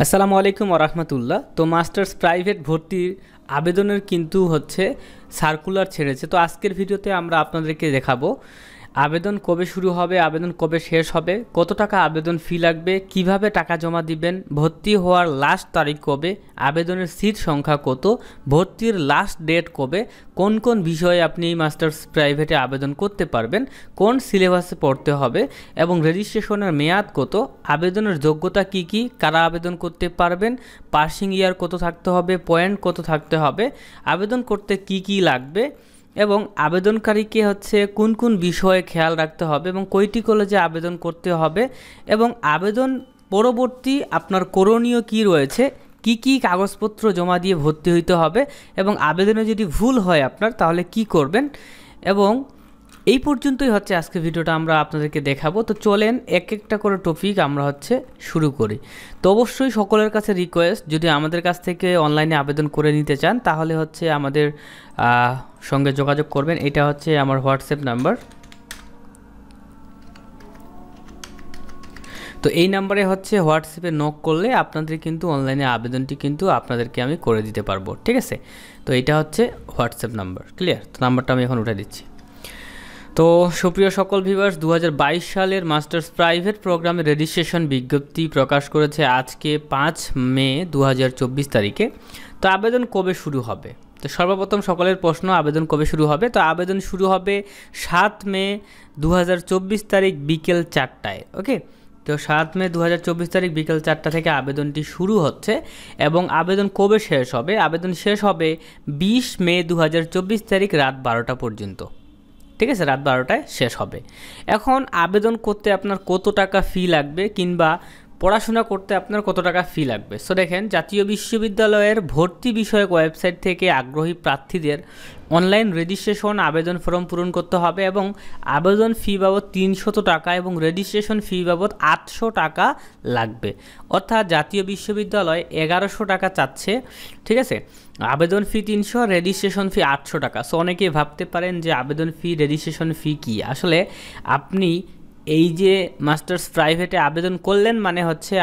আসসালামু আলাইকুম ওরহমতুল্লাহ। তো মাস্টার্স প্রাইভেট ভর্তির আবেদনের কিন্তু সার্কুলার ছেড়েছে। তো আজকের ভিডিওতে আমরা আপনাদেরকে দেখাবো আবেদন কবে শুরু হবে, আবেদন কবে শেষ হবে, কত টাকা আবেদন ফি লাগবে, কিভাবে টাকা জমা দিবেন, ভর্তি হওয়ার লাস্ট তারিখ কবে, আবেদনের সিট সংখ্যা কত, ভর্তির লাস্ট ডেট কবে, কোন কোন বিষয়ে আপনি মাস্টার্স প্রাইভেটে আবেদন করতে পারবেন, কোন সিলেবাসে পড়তে হবে এবং রেজিস্ট্রেশনের মেয়াদ কত, আবেদনের যোগ্যতা কি কি, কারা আবেদন করতে পারবেন, পাসিং ইয়ার কত থাকতে হবে, পয়েন্ট কত থাকতে হবে, আবেদন করতে কি কি লাগবে এবং আবেদনকারীকে কোন কোন বিষয়ে খেয়াল রাখতে হবে এবং কয়টি কলেজে আবেদন করতে হবে এবং আবেদন পরবর্তী আপনার করণীয় কি রয়েছে, কি কি কাগজপত্র জমা দিয়ে ভর্তি হইতে হবে এবং আবেদনে যদি ভুল হয় আপনার তাহলে কি করবেন এবং এই পর্যন্তই আজকে ভিডিওটা আমরা আপনাদেরকে দেখাবো। তো চলেন এক একটা করে টপিক আমরা শুরু করি। তো অবশ্যই সকলের কাছে রিকোয়েস্ট, যদি আমাদের কাছ থেকে অনলাইনে আবেদন করে নিতে চান তাহলে আমাদের সঙ্গে যোগাযোগ করবেন। এটা আমার হোয়াটসঅ্যাপ নাম্বার। তো এই নাম্বারে হোয়াটসঅ্যাপে নক করলে আপনাদের কিন্তু অনলাইনে আবেদনটি কিন্তু আপনাদেরকে আমি করে দিতে পারবো, ঠিক আছে। তো এটা হোয়াটসঅ্যাপ নাম্বার, ক্লিয়ার। তো নাম্বারটা আমি এখন উঠে দিচ্ছি। তো সুপ্রিয় সকল ভিউয়ার্স, 2022 সালের মাস্টার্স প্রাইভেট প্রোগ্রামের রেজিস্ট্রেশন বিজ্ঞপ্তি প্রকাশ করেছে আজকে 5 মে 2024 তারিখে। তো আবেদন কবে শুরু হবে? তো সর্বপ্রথম সকলের প্রশ্ন, আবেদন কবে শুরু হবে? তো আবেদন শুরু হবে 7 মে 2024 তারিখ বিকেল 4টায়। ওকে, তো 7 মে 2024 তারিখ বিকেল 4টা থেকে আবেদনটি শুরু হচ্ছে এবং আবেদন কবে শেষ হবে? আবেদন শেষ হবে 20 মে 2024 তারিখ রাত 12টা পর্যন্ত, ঠিক আছে। রাত 12টায় শেষ হবে। এখন আবেদন করতে আপনার কত টাকা ফি লাগবে কিংবা পড়াশোনা করতে আপনার কত টাকা ফি লাগবে? সো দেখেন, জাতীয় বিশ্ববিদ্যালয়ের ভর্তি বিষয়ক ওয়েবসাইট থেকে আগ্রহী প্রার্থীদের অনলাইন রেজিস্ট্রেশন আবেদন ফর্ম পূরণ করতে হবে এবং আবেদন ফি বাবদ 300 টাকা এবং রেজিস্ট্রেশন ফি বাবদ 800 টাকা লাগবে। অর্থাৎ জাতীয় বিশ্ববিদ্যালয় 1100 টাকা চাচ্ছে, ঠিক আছে। আবেদন ফি 300, রেজিস্ট্রেশন ফি 800 টাকা। সো অনেকেই ভাবতে পারেন যে আবেদন ফি, রেজিস্ট্রেশন ফি কি? আসলে আপনি এই যে মাস্টার্স প্রাইভেটে আবেদন করলেন মানে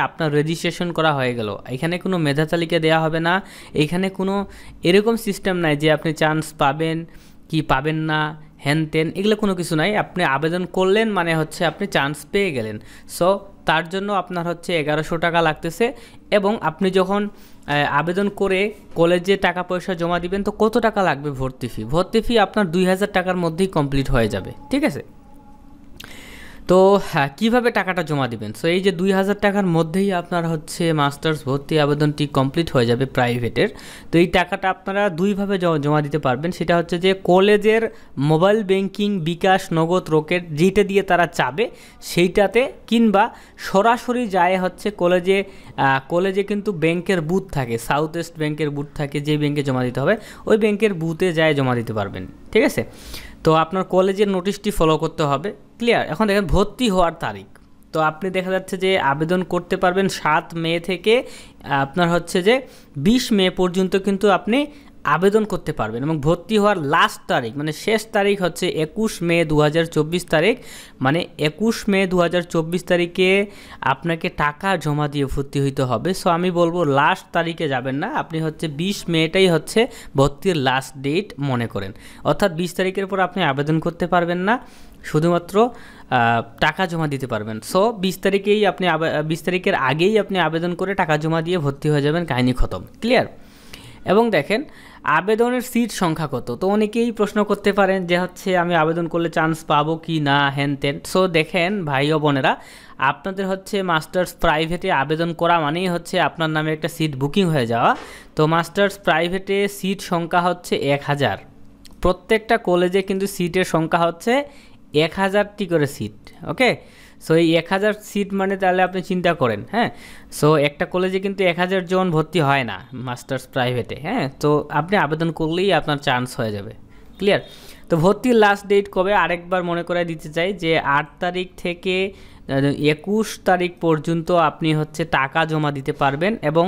আপনার রেজিস্ট্রেশন করা হয়ে গেল। এখানে কোনো মেধা তালিকা দেওয়া হবে না, এখানে কোনো এরকম সিস্টেম নাই যে আপনি চান্স পাবেন কি পাবেন না, হ্যান তেন, এগুলো কোনো কিছু নাই। আপনি আবেদন করলেন মানে আপনি চান্স পেয়ে গেলেন। সো তার জন্য আপনার 1100 টাকা লাগতেছে এবং আপনি যখন আবেদন করে কলেজে টাকা পয়সা জমা দিবেন তো কত টাকা লাগবে ভর্তি ফি? ভর্তি ফি আপনার 2000 টাকার মধ্যেই কমপ্লিট হয়ে যাবে, ঠিক আছে। তো হ্যাঁ, কীভাবে টাকাটা জমা দিবেন? সো এই যে 2000 টাকার মধ্যেই আপনার মাস্টার্স ভর্তি আবেদনটি কমপ্লিট হয়ে যাবে প্রাইভেটের। তো এই টাকাটা আপনারা দুইভাবে জমা দিতে পারবেন। সেটা যে কলেজের মোবাইল ব্যাংকিং, বিকাশ, নগদ, রকেট, যেটা দিয়ে তারা চাবে সেইটাতে, কিংবা সরাসরি যায় কলেজে কিন্তু ব্যাংকের বুথ থাকে, সাউথ ওয়েস্ট ব্যাংকের বুথ থাকে, যে ব্যাংকে জমা দিতে হবে ওই ব্যাংকের বুথে যায় জমা দিতে পারবেন, ঠিক আছে। তো আপনার কলেজের নোটিশটি ফলো করতে হবে, ক্লিয়ার। এখন দেখেন ভর্তি হওয়ার তারিখ। তো আপনি দেখা যাচ্ছে যে আবেদন করতে পারবেন 7 মে থেকে আপনার 20 মে পর্যন্ত কিন্তু আপনি আবেদন করতে পারবেন এবং ভর্তি হওয়ার লাস্ট তারিখ মানে শেষ তারিখ 21 মে 2024 তারিখ। মানে 21 মে 2024 তারিখে আপনাকে টাকা জমা দিয়ে ভর্তি হইতে হবে। সো আমি বলবো লাস্ট তারিখে যাবেন না, আপনি 20 মেটাই ভর্তির লাস্ট ডেট মনে করেন। অর্থাৎ 20 তারিখের পর আপনি আবেদন করতে পারবেন না, শুধুমাত্র টাকা জমা দিতে পারবেন। সো 20 তারিখের আগেই আপনি আবেদন করে টাকা জমা দিয়ে ভর্তি হয়ে যাবেন, কাহিনী খতম, ক্লিয়ার। এবং দেখেন আবেদনের সিট সংখ্যা কত? তো অনেকেই প্রশ্ন করতে পারেন যে আমি আবেদন করলে চান্স পাবো কি না, হ্যান তেন। সো দেখেন ভাই ও বোনেরা, আপনাদের মাস্টার্স প্রাইভেটে আবেদন করা মানেই আপনার নামে একটা সিট বুকিং হয়ে যাওয়া। তো মাস্টার্স প্রাইভেটে সিট সংখ্যা 1000। প্রত্যেকটা কলেজে কিন্তু সিটের সংখ্যা 1000টি করে সিট, ওকে। সো এই 1000 সিট মানে তাহলে আপনি চিন্তা করেন, হ্যাঁ। সো একটা কলেজে কিন্তু 1000 জন ভর্তি হয় না মাস্টার্স প্রাইভেটে, হ্যাঁ। তো আপনি আবেদন করলেই আপনার চান্স হয়ে যাবে, ক্লিয়ার। তো ভর্তির লাস্ট ডেট কবে আরেকবার মনে করে দিতে চাই যে 8 তারিখ থেকে 21 তারিখ পর্যন্ত আপনি হচ্ছে টাকা জমা দিতে পারবেন এবং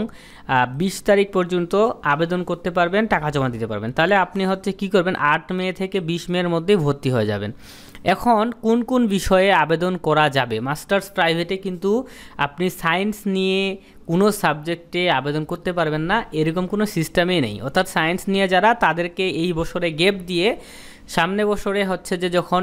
20 তারিখ পর্যন্ত আবেদন করতে পারবেন, টাকা জমা দিতে পারবেন। তাহলে আপনি হচ্ছে কি করবেন, 8 মে থেকে 20 মের মধ্যে ভর্তি হয়ে যাবেন। এখন কোন কোন বিষয়ে আবেদন করা যাবে? মাস্টার্স প্রাইভেটে কিন্তু আপনি সায়েন্স নিয়ে কোনো সাবজেক্টে আবেদন করতে পারবেন না, এরকম কোনো সিস্টেমই নেই। অর্থাৎ সায়েন্স নিয়ে যারা, তাদেরকে এই বছরে গ্যাপ দিয়ে সামনে বছরে হচ্ছে যে যখন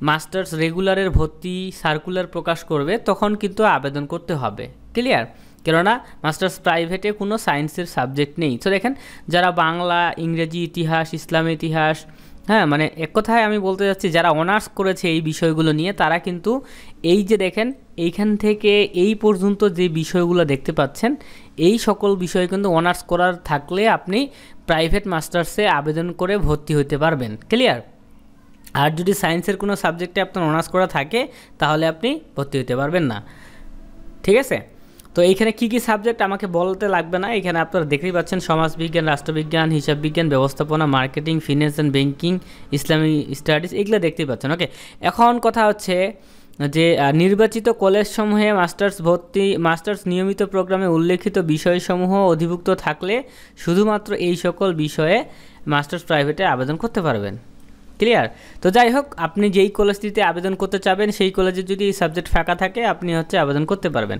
মাস্টার্স রেগুলারের ভর্তি সার্কুলার প্রকাশ করবে তখন কিন্তু আবেদন করতে হবে। ক্লিয়ার? কেননা মাস্টার্স প্রাইভেটে কোনো সায়েন্সের সাবজেক্ট নেই। তো দেখেন, যারা বাংলা, ইংরেজি, ইতিহাস, ইসলামী ইতিহাস, হ্যাঁ মানে এক কথায় আমি বলতে যাচ্ছি যারা অনার্স করেছে এই বিষয়গুলো নিয়ে, তারা কিন্তু এই যে দেখেন এইখান থেকে এই পর্যন্ত যে বিষয়গুলো দেখতে পাচ্ছেন, এই সকল বিষয় কিন্তু অনার্স করার থাকলে আপনি প্রাইভেট মাস্টার্সে আবেদন করে ভর্তি হতে পারবেন। ক্লিয়ার? আর যদি সায়েন্সের কোনো সাবজেক্টে আপনার অনার্স করা থাকে তাহলে আপনি ভর্তি হতে পারবেন না। ঠিক আছে? তো এইখানে কী কী সাবজেক্ট আমাকে বলতে লাগবে না, এখানে আপনারা দেখতেই পাচ্ছেন সমাজবিজ্ঞান, রাষ্ট্রবিজ্ঞান, হিসাব বিজ্ঞান, ব্যবস্থাপনা, marketing, finance and banking, Islami studies, এগুলো দেখতেই পাচ্ছেন। ওকে, এখন কথা হচ্ছে যে নির্বাচিত কলেজসমূহে মাস্টার্স নিয়মিত প্রোগ্রামে উল্লেখিত বিষয়সমূহ অধিভুক্ত থাকলে শুধুমাত্র এই সকল বিষয়ে মাস্টার্স প্রাইভেটে আবেদন করতে পারবেন। ক্লিয়ার? তো যাই হোক, আপনি যেই কলেজটিতে আবেদন করতে চাবেন সেই কলেজে যদি এই সাবজেক্ট ফাঁকা থাকে আপনি হচ্ছে আবেদন করতে পারবেন।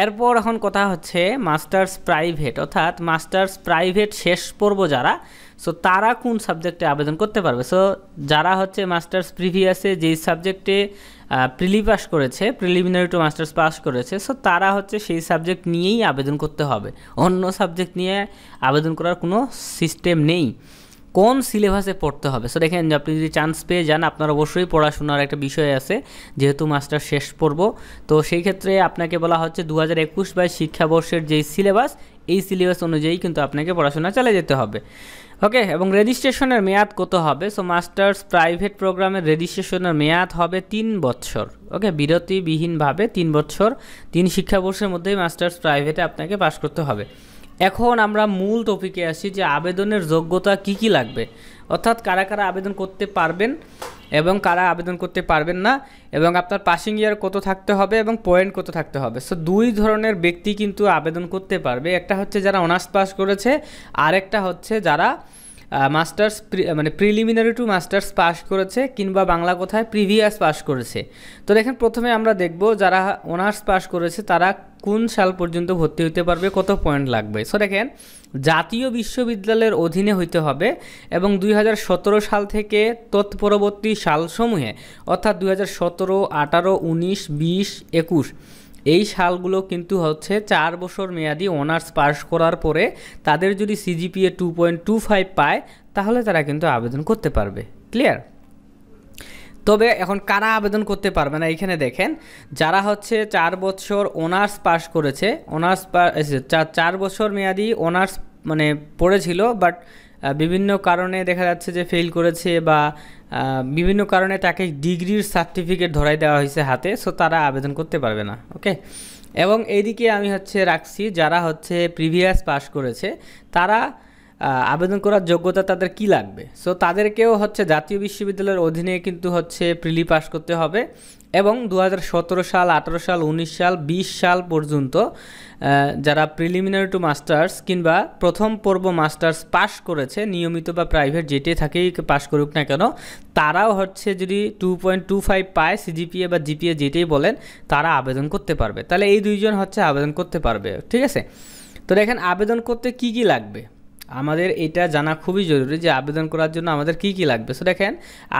এরপর এখন কথা হচ্ছে মাস্টার্স প্রাইভেট, অর্থাৎ মাস্টার্স প্রাইভেট শেষ পর্ব যারা, সো তারা কোন সাবজেক্টে আবেদন করতে পারবে? সো যারা হচ্ছে মাস্টার্স প্রিভিয়াসে যেই সাবজেক্টে পাস করেছে, প্রিলিমিনারি টু মাস্টার্স পাস করেছে, সো তারা হচ্ছে সেই সাবজেক্ট নিয়েই আবেদন করতে হবে। অন্য সাবজেক্ট নিয়ে আবেদন করার কোনো সিস্টেম নেই। কোন সিলেবাসে পড়তে হবে? সো দেখেন, আপনি যদি চান্স পেয়ে যান, আপনার অবশ্যই পড়াশোনার একটা বিষয় আছে, যেহেতু মাস্টার শেষ পড়ব, তো সেই ক্ষেত্রে আপনাকে বলা হচ্ছে 2021-22 শিক্ষাবর্ষের যেই সিলেবাস, এই সিলেবাস অনুযায়ী কিন্তু আপনাকে পড়াশোনা চালিয়ে যেতে হবে। ওকে, এবং রেজিস্ট্রেশনের মেয়াদ কত হবে? সো মাস্টার্স প্রাইভেট প্রোগ্রামের রেজিস্ট্রেশনের মেয়াদ হবে 3 বছর। ওকে, বিরতিবিহীনভাবে 3 বছর, 3 শিক্ষাবর্ষের মধ্যেই মাস্টার্স প্রাইভেটে আপনাকে পাস করতে হবে। এখন আমরা মূল টপিকে আসি যে আবেদনের যোগ্যতা কি কি লাগবে, অর্থাৎ কারা কারা আবেদন করতে পারবেন এবং কারা আবেদন করতে পারবেন না, এবং আপনার পাসিং ইয়ার কত থাকতে হবে এবং পয়েন্ট কত থাকতে হবে। সো 2 ধরনের ব্যক্তি কিন্তু আবেদন করতে পারবে, একটা হচ্ছে যারা অনার্স পাস করেছে, আর একটা হচ্ছে যারা মাস্টার্স মানে প্রিলিমিনারি টু মাস্টার্স পাস করেছে, কিংবা বাংলা কথায় প্রিভিয়াস পাস করেছে। তো দেখেন, প্রথমে আমরা দেখব যারা অনার্স পাস করেছে তারা কোন সাল পর্যন্ত ভর্তি হতে পারবে, কত পয়েন্ট লাগবে। সো দেখেন, জাতীয় বিশ্ববিদ্যালয়ের অধীনে হইতে হবে এবং 2017 সাল থেকে তৎপরবর্তী সালসমূহে, অর্থাৎ 2017, 18, 19, 20, 21 এই সালগুলো কিন্তু হচ্ছে 4 বছর মেয়াদি অনার্স পাস করার পরে তাদের যদি সিজিপিএ 2.25 পায় তাহলে তারা কিন্তু আবেদন করতে পারবে। ক্লিয়ার? তবে এখন কারা আবেদন করতে পারবে না, এখানে দেখেন, যারা হচ্ছে 4 বছর অনার্স পাস করেছে, 4 বছর মেয়াদি অনার্স মানে পড়েছিল, বাট বিভিন্ন কারণে দেখা যাচ্ছে যে ফেল করেছে বা বিভিন্ন কারণে তাকে ডিগ্রির সার্টিফিকেট ধরাই দেওয়া হয়েছে হাতে, সো তারা আবেদন করতে পারবে না। ওকে, এবং এইদিকে আমি হচ্ছে রাখছি যারা হচ্ছে প্রিভিয়াস পাস করেছে তারা আবেদন করার যোগ্যতা তাদের কি লাগবে। সো তাদেরকেও হচ্ছে জাতীয় বিশ্ববিদ্যালয়ের অধীনে কিন্তু হচ্ছে প্রিলি পাস করতে হবে এবং 2017 সাল, 18 সাল, 19 সাল, 20 সাল পর্যন্ত যারা প্রিলিমিনারি টু মাস্টার্স কিংবা প্রথম পর্ব মাস্টার্স পাস করেছে, নিয়মিত বা প্রাইভেট যেটাই থাকেই পাস করুক না কেন, তারাও হচ্ছে যদি 2.25 পায় সিজিপিএ বা জিপিএ যেটাই বলেন, তারা আবেদন করতে পারবে। তাহলে এই 2 জন হচ্ছে আবেদন করতে পারবে। ঠিক আছে? তো দেখেন, আবেদন করতে কি কি লাগবে আমাদের এটা জানা খুবই জরুরি যে আবেদন করার জন্য আমাদের কি কি লাগবে। সো দেখেন,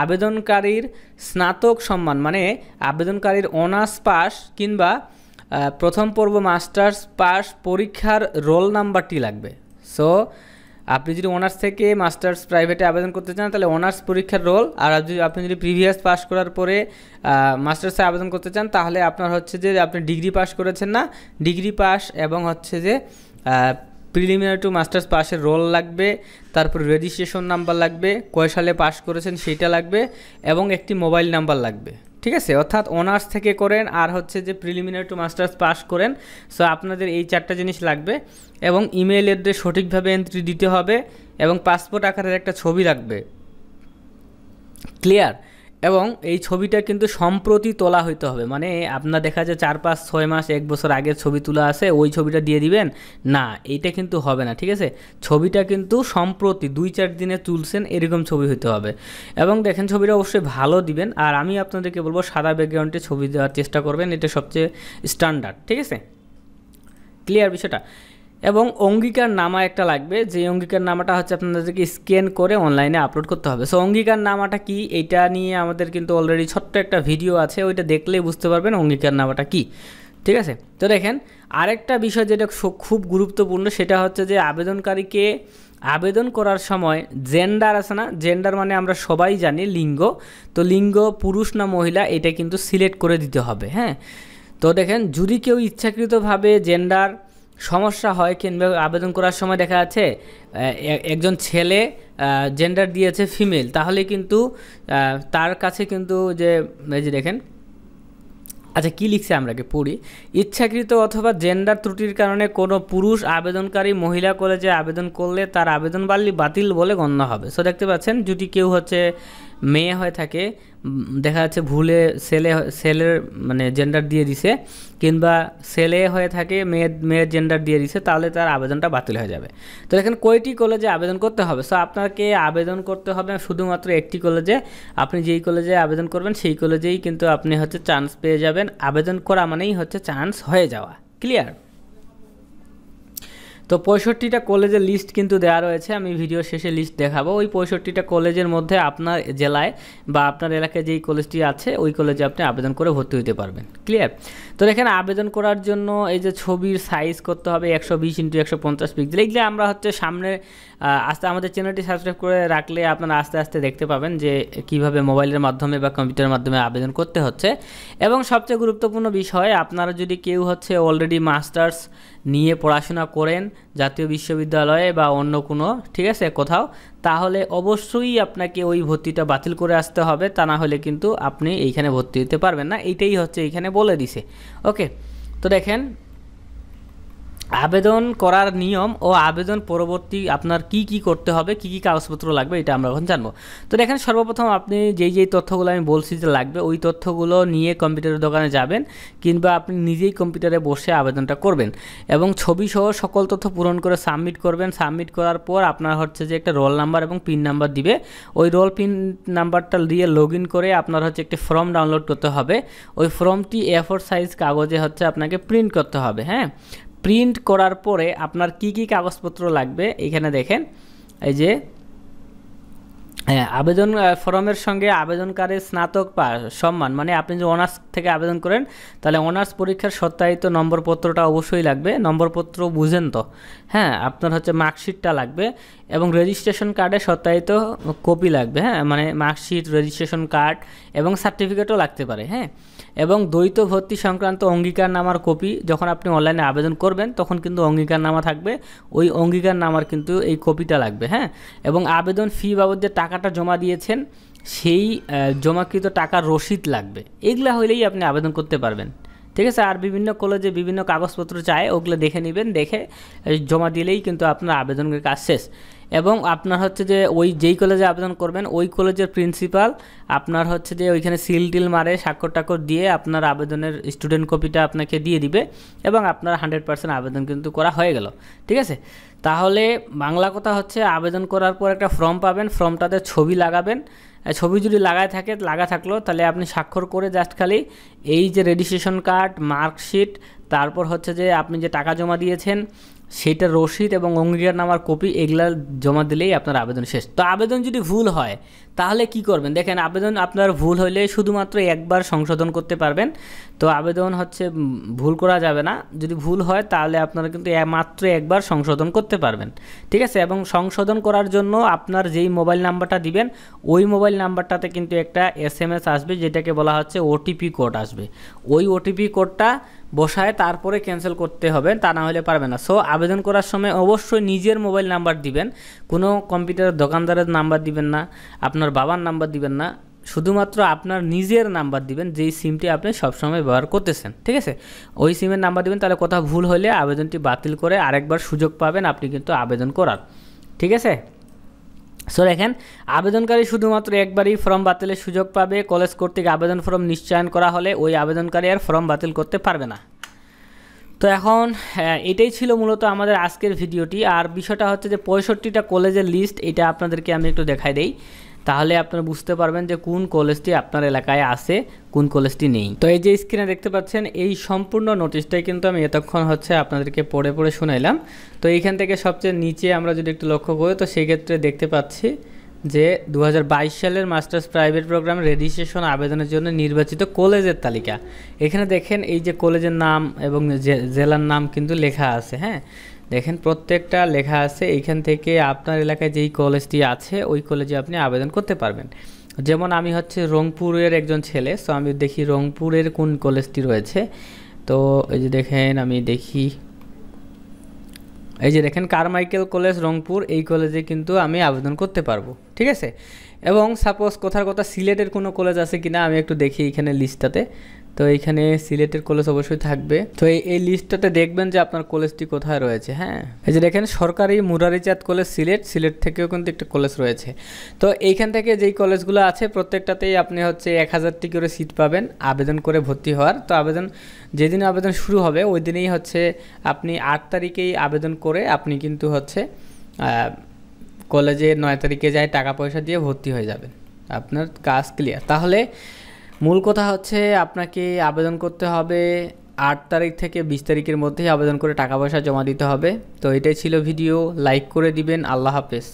আবেদনকারীর স্নাতক সম্মান মানে আবেদনকারীর অনার্স পাস কিংবা প্রথম পর্ব মাস্টার্স পাস পরীক্ষার রোল নাম্বারটি লাগবে। সো আপনি যদি অনার্স থেকে মাস্টার্স প্রাইভেটে আবেদন করতে চান তাহলে অনার্স পরীক্ষার রোল, আর আপনি যদি প্রিভিয়াস পাস করার পরে মাস্টার্সে আবেদন করতে চান তাহলে আপনার হচ্ছে যে আপনি ডিগ্রি পাস করেছেন না, ডিগ্রি পাস এবং হচ্ছে যে প্রিলিমিনারি টু মাস্টার্স পাসের রোল লাগবে, তারপর রেজিস্ট্রেশন নাম্বার লাগবে, কয় সালে পাস করেছেন সেইটা লাগবে, এবং একটি মোবাইল নাম্বার লাগবে। ঠিক আছে? অর্থাৎ অনার্স থেকে করেন আর হচ্ছে যে প্রিলিমিনারি টু মাস্টার্স পাস করেন, সো আপনাদের এই 4টা জিনিস লাগবে, এবং ইমেল অ্যাড্রেস সঠিকভাবে এন্ট্রি দিতে হবে এবং পাসপোর্ট আকারের একটা ছবি লাগবে। ক্লিয়ার? এবং এই ছবিটা কিন্তু সম্প্রতি তোলা হইতে হবে, মানে আপনার দেখা যায় 4-5-6 মাস 1 বছর আগের ছবি তোলা আছে ওই ছবিটা দিয়ে দিবেন না, এইটা কিন্তু হবে না। ঠিক আছে, ছবিটা কিন্তু সম্প্রতি 2-4 দিনে তুলছেন এরকম ছবি হইতে হবে। এবং দেখেন ছবিটা অবশ্যই ভালো দিবেন। আর আমি আপনাদেরকে বলবো সাদা ব্যাকগ্রাউন্ডে ছবি দেওয়ার চেষ্টা করবেন, এটা সবচেয়ে স্ট্যান্ডার্ড। ঠিক আছে, ক্লিয়ার বিষয়টা। এবং অঙ্গীকার নামা একটা লাগবে, যে অঙ্গীকার নামাটা হচ্ছে আপনাদেরকে স্ক্যান করে অনলাইনে আপলোড করতে হবে। সো অঙ্গীকার নামাটা কি, এটা নিয়ে আমাদের কিন্তু অলরেডি ছোট্ট একটা ভিডিও আছে, ওইটা দেখলেই বুঝতে পারবেন অঙ্গীকার নামাটা কি। ঠিক আছে, তো দেখেন আরেকটা বিষয় যেটা খুব গুরুত্বপূর্ণ, সেটা হচ্ছে যে আবেদনকারীকে আবেদন করার সময় জেন্ডার আছে না, জেন্ডার মানে আমরা সবাই জানি লিঙ্গ, তো লিঙ্গ পুরুষ না মহিলা এটা কিন্তু সিলেক্ট করে দিতে হবে। হ্যাঁ, তো দেখেন যদি কেউ ইচ্ছাকৃতভাবে জেন্ডার সমস্যা হয় কিংবা আবেদন করার সময় দেখা যাচ্ছে একজন ছেলে জেন্ডার দিয়েছে ফিমেল, তাহলে কিন্তু তার কাছে কিন্তু যে এই যে দেখেন, আচ্ছা কী লিখছে আমরাকে পড়ি, ইচ্ছাকৃত অথবা জেন্ডার ত্রুটির কারণে কোনো পুরুষ আবেদনকারী মহিলা কলেজে আবেদন করলে তার আবেদন বাতিল বলে গণ্য হবে। সো দেখতে পাচ্ছেন যদি কেউ হচ্ছে মেয়ে হয়ে থাকে, দেখা যাচ্ছে ভুলে ছেলের মানে জেন্ডার দিয়ে দিছে, কিংবা ছেলে হয়ে থাকে মেয়ের জেন্ডার দিয়ে দিছে, তাহলে তার আবেদনটা বাতিল হয়ে যাবে। তো দেখেন কয়টি কলেজে আবেদন করতে হবে। সো আপনাকে আবেদন করতে হবে শুধুমাত্র একটি কলেজে, আপনি যেই কলেজে আবেদন করবেন সেই কলেজেই কিন্তু আপনি হচ্ছে চান্স পেয়ে যাবেন। আবেদন করা মানেই হচ্ছে চান্স হয়ে যাওয়া, ক্লিয়ার। তো 65টা কলেজের লিস্ট কিন্তু দেওয়া রয়েছে, আমি ভিডিও শেষে লিস্ট দেখাবো। ওই 65টা কলেজের মধ্যে আপনার জেলায় বা আপনার এলাকায় যেই কলেজটি আছে ওই কলেজে আপনি আবেদন করে ভর্তি হতে পারবেন, ক্লিয়ার। তো দেখেন আবেদন করার জন্য এই যে ছবির সাইজ করতে হবে 120x150 পিক্সেল, এইগুলো আমরা হচ্ছে সামনে আস্তে আমাদের চ্যানেলটি সাবস্ক্রাইব করে রাখলে আপনারা আস্তে আস্তে দেখতে পাবেন যে কিভাবে মোবাইলের মাধ্যমে বা কম্পিউটারের মাধ্যমে আবেদন করতে হচ্ছে। এবং সবচেয়ে গুরুত্বপূর্ণ বিষয়, আপনারা যদি কেউ হচ্ছে অলরেডি মাস্টার্স নিয়ে পড়াশোনা করেন জাতীয় বিশ্ববিদ্যালয়ে বা অন্য কোনো, ঠিক আছে, কোথাও, তাহলে অবশ্যই আপনাকে ওই ভর্তিটা বাতিল করে আসতে হবে, তা না হলে কিন্তু আপনি এইখানে ভর্তি হতে পারবেন না। এইটাই হচ্ছে এইখানে বলে দিছে। ওকে, তো দেখেন আবেদন করার নিয়ম ও আবেদন পরবর্তী আপনার কি করতে হবে, কি কাগজপত্র লাগবে, এটা আমরা এখন জানবো। তো দেখেন সর্বপ্রথম আপনি যেই তথ্যগুলো আমি বলছি যে লাগবে, ওই তথ্যগুলো নিয়ে কম্পিউটারের দোকানে যাবেন, কিংবা আপনি নিজেই কম্পিউটারে বসে আবেদনটা করবেন এবং ছবি সহ সকল তথ্য পূরণ করে সাবমিট করবেন। সাবমিট করার পর আপনার হচ্ছে যে একটা রোল নাম্বার এবং পিন নাম্বার দিবে, ওই পিন নাম্বারটা দিয়ে লগ ইন করে আপনার হচ্ছে একটি ফর্ম ডাউনলোড করতে হবে। ওই ফর্মটি A4 সাইজ কাগজে হচ্ছে আপনাকে প্রিন্ট করতে হবে। হ্যাঁ, প্রিন্ট করার পরে আপনার কি কাগজপত্র লাগবে এখানে দেখেন, এই যে আবেদন ফর্মের সঙ্গে আবেদনকারীর স্নাতক পাস সম্মান, মানে আপনি যদি অনার্স থেকে আবেদন করেন তাহলে অনার্স পরীক্ষার সত্যায়িত নম্বরপত্রটা অবশ্যই লাগবে। নম্বরপত্র বুঝেন তো? হ্যাঁ, আপনার হচ্ছে মার্কশিটটা লাগবে এবং রেজিস্ট্রেশন কার্ডে সত্যায়িত কপি লাগবে। হ্যাঁ, মানে মার্কশিট, রেজিস্ট্রেশন কার্ড এবং সার্টিফিকেটও লাগতে পারে। হ্যাঁ, এবং দ্বৈত ভর্তি সংক্রান্ত অঙ্গীকারনামার কপি, যখন আপনি অনলাইনে আবেদন করবেন তখন কিন্তু অঙ্গীকারনামা থাকবে, ওই অঙ্গীকারনামার কিন্তু এই কপিটা লাগবে। হ্যাঁ, এবং আবেদন ফি বাবদ যে টাকাটা জমা দিয়েছেন সেই জমাকৃত টাকার রসিদ লাগবে। এগুলা হইলেই আপনি আবেদন করতে পারবেন, ঠিক আছে। আর বিভিন্ন কলেজে বিভিন্ন কাগজপত্র চায়, ওগুলো দেখে নেবেন, দেখে জমা দিলেই কিন্তু আপনার আবেদনের কাজ শেষ। এবং আপনার হচ্ছে যে ওই যেই কলেজে আবেদন করবেন ওই কলেজের প্রিন্সিপাল আপনার হচ্ছে যে ওইখানে সিল টিল মারে, স্বাক্ষর টাক্ষর দিয়ে আপনার আবেদনের স্টুডেন্ট কপিটা আপনাকে দিয়ে দিবে এবং আপনার 100% আবেদন কিন্তু করা হয়ে গেল, ঠিক আছে। তাহলে বাংলা কথা হচ্ছে আবেদন করার পর একটা ফর্ম পাবেন, ফর্মটাতে ছবি লাগাবেন, ছবি যদি লাগা থাকলো তাহলে আপনি স্বাক্ষর করে জাস্ট খালি এই যে রেজিস্ট্রেশন কার্ড, মার্কশিট, তারপর হচ্ছে যে আপনি যে টাকা জমা দিয়েছেন সেইটার রসিদ এবং অঙ্গীকারনামার কপি, এগুলা জমা দিলেই আপনার আবেদন শেষ। তো আবেদন যদি ভুল হয় তাহলে কি করবেন? দেখেন আবেদন আপনার ভুল হলে শুধুমাত্র একবার সংশোধন করতে পারবেন। তো আবেদন হচ্ছে ভুল করা যাবে না, যদি ভুল হয় তাহলে আপনারা কিন্তু মাত্র একবার সংশোধন করতে পারবেন, ঠিক আছে। এবং সংশোধন করার জন্য আপনার যেই মোবাইল নাম্বারটা দিবেন ওই মোবাইল নাম্বারটাতে কিন্তু একটা SMS আসবে, যেটাকে বলা হচ্ছে OTP কোড আসবে। ওই OTP কোডটা বসায় তারপরে ক্যান্সেল করতে হবে, তা না হলে পারবে না। সো আবেদন করার সময় অবশ্যই নিজের মোবাইল নাম্বার দিবেন, কোনো কম্পিউটারের দোকানদারের নাম্বার দিবেন না, আপনার বাবার নাম্বার দিবেন না, শুধুমাত্র আপনার নিজের নাম্বার দিবেন যেই সিমটি আপনি সবসময় ব্যবহার করতেছেন, ঠিক আছে। ওই সিমের নাম্বার দিবেন, তাহলে কোথাও ভুল হলে আবেদনটি বাতিল করে আরেকবার সুযোগ পাবেন আপনি কিন্তু আবেদন করার, ঠিক আছে। সো দেখেন, আবেদনকারী শুধুমাত্র একবারই ফর্ম বাতিলের সুযোগ পাবে। কলেজ কর্তৃক আবেদন ফর্ম নিশ্চয়ন করা হলে ওই আবেদনকারী আর ফর্ম বাতিল করতে পারবে না। তো এখন এটাই ছিল মূলত আমাদের আজকের ভিডিওটি। আর বিষয়টা হচ্ছে যে 65টা কলেজের লিস্ট, এটা আপনাদেরকে আমি একটু দেখাই দেই, তাহলে আপনারা বুঝতে পারবেন যে কোন কলেজটি আপনার এলাকায় আছে, কোন কলেজটি নেই। তো এই যে স্ক্রিনে দেখতে পাচ্ছেন, এই সম্পূর্ণ নোটিশটাই কিন্তু আমি এতক্ষণ হচ্ছে আপনাদেরকে পড়ে পড়ে শোনাইলাম। তো এইখান থেকে সবচেয়ে নিচে আমরা যদি একটু লক্ষ্য করি, তো সেই ক্ষেত্রে দেখতে পাচ্ছি যে 2022 সালের মাস্টার্স প্রাইভেট প্রোগ্রাম রেজিস্ট্রেশন আবেদনের জন্য নির্বাচিত কলেজের তালিকা। এখানে দেখেন এই যে কলেজের নাম এবং জেলার নাম কিন্তু লেখা আছে। হ্যাঁ, দেখেন প্রত্যেকটা লেখা আছে। এইখান থেকে আপনার এলাকায় যেই কলেজটি আছে ওই কলেজে আপনি আবেদন করতে পারবেন। যেমন আমি হচ্ছে রংপুরের একজন ছেলে, সো আমি দেখি রংপুরের কোন কলেজটি রয়েছে। তো এই যে দেখেন, আমি দেখি, এই যে দেখেন কারমাইকেল কলেজ রংপুর, এই কলেজে কিন্তু আমি আবেদন করতে পারবো। ঠিক আছে, এবং সাপোজ কোথার কথা সিলেটের কোনো কলেজ আছে কিনা আমি একটু দেখি এখানে লিস্টটাতে। তো এইখানে সিলেটের কলেজ অবশ্যই থাকবে। তো এই লিস্টটাতে দেখবেন যে আপনার কলেজটি কোথায় রয়েছে। হ্যাঁ, এই যে দেখেন সরকারি মুরারিচাঁদ কলেজ সিলেট থেকেও কিন্তু একটা কলেজ রয়েছে। তো এইখান থেকে যেই কলেজগুলো আছে প্রত্যেকটাতেই আপনি হচ্ছে 1000টি করে সিট পাবেন আবেদন করে ভর্তি হওয়ার। তো যেদিন আবেদন শুরু হবে ওই দিনেই হচ্ছে আপনি 8 তারিখেই আবেদন করে আপনি কিন্তু হচ্ছে কলেজে 9 তারিখে যায় টাকা পয়সা দিয়ে ভর্তি হয়ে যাবেন। আপনার কাজ ক্লিয়ার। তাহলে মূল কথা হচ্ছে আপনাকে আবেদন করতে হবে 8 তারিখ থেকে 20 তারিখের মধ্যেই আবেদন করে টাকা পয়সা জমা দিতে হবে। তো এটাই ছিল ভিডিও, লাইক করে দিবেন। আল্লাহ হাফেজ।